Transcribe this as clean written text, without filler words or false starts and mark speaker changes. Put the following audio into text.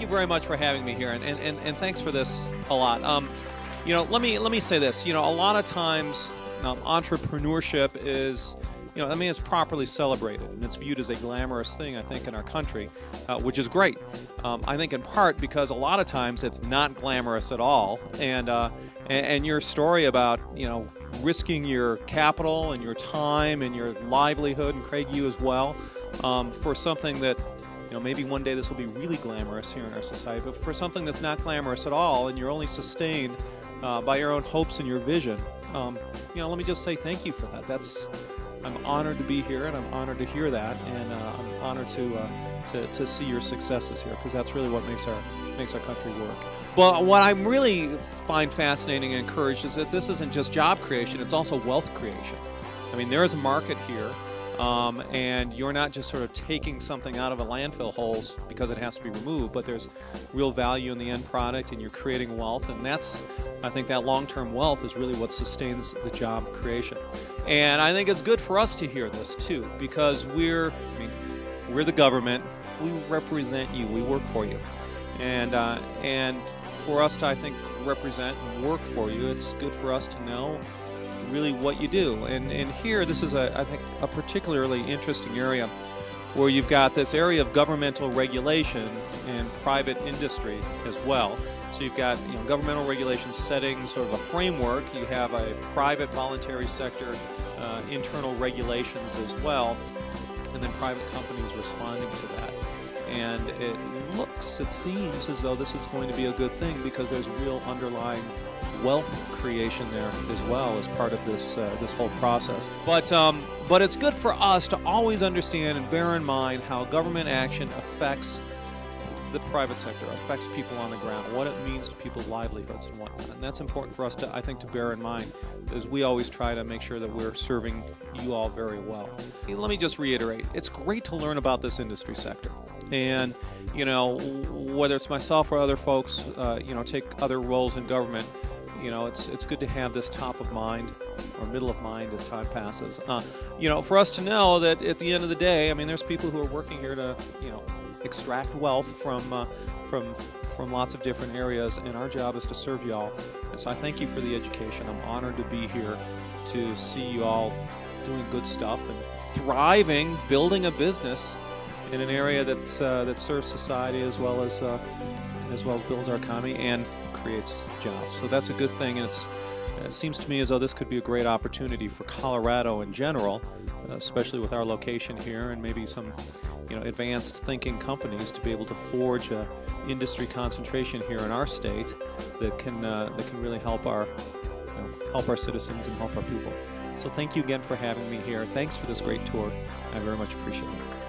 Speaker 1: thank you very much for having me here, and thanks for this a lot. Let me say this. A lot of times, entrepreneurship is, it's properly celebrated, and it's viewed as a glamorous thing, I think, in our country, which is great. I think in part because a lot of times it's not glamorous at all, and your story about, risking your capital and your time and your livelihood, and Craig, you as well, for something that, maybe one day this will be really glamorous here in our society, but for something that's not glamorous at all, and you're only sustained by your own hopes and your vision, let me just say thank you for that. I'm honored to be here, and I'm honored to hear that, and I'm honored to see your successes here, because that's really what makes our country work. Well, what I really find fascinating and encouraged is that this isn't just job creation, it's also wealth creation. I mean, there is a market here, and you're not just sort of taking something out of a landfill holes because it has to be removed, but there's real value in the end product, and you're creating wealth, and I think that long-term wealth is really what sustains the job creation. And I think it's good for us to hear this too, because we're the government, we represent you, we work for you. And for us to, I think, represent and work for you, it's good for us to know really what you do. And here, this is, I think, a particularly interesting area where you've got this area of governmental regulation and private industry as well. So you've got governmental regulations setting sort of a framework. You have a private voluntary sector internal regulations as well, and then private companies responding to that. And it seems as though this is going to be a good thing, because there's real underlying wealth creation there as well as part of this whole process. But it's good for us to always understand and bear in mind how government action affects the private sector, affects people on the ground, what it means to people's livelihoods and whatnot. And that's important for us to, I think, to bear in mind, as we always try to make sure that we're serving you all very well. Let me just reiterate, it's great to learn about this industry sector. And, whether it's myself or other folks, take other roles in government, it's good to have this top of mind or middle of mind as time passes. For us to know that at the end of the day, there's people who are working here to, extract wealth from lots of different areas, and our job is to serve you all. And so I thank you for the education. I'm honored to be here to see you all doing good stuff and thriving, building a business in an area that serves society as well as builds our economy and creates jobs. So that's a good thing, and it seems to me as though this could be a great opportunity for Colorado in general, especially with our location here, and maybe some advanced thinking companies to be able to forge a industry concentration here in our state that can really help our citizens and help our people. So thank you again for having me here. Thanks for this great tour. I very much appreciate it.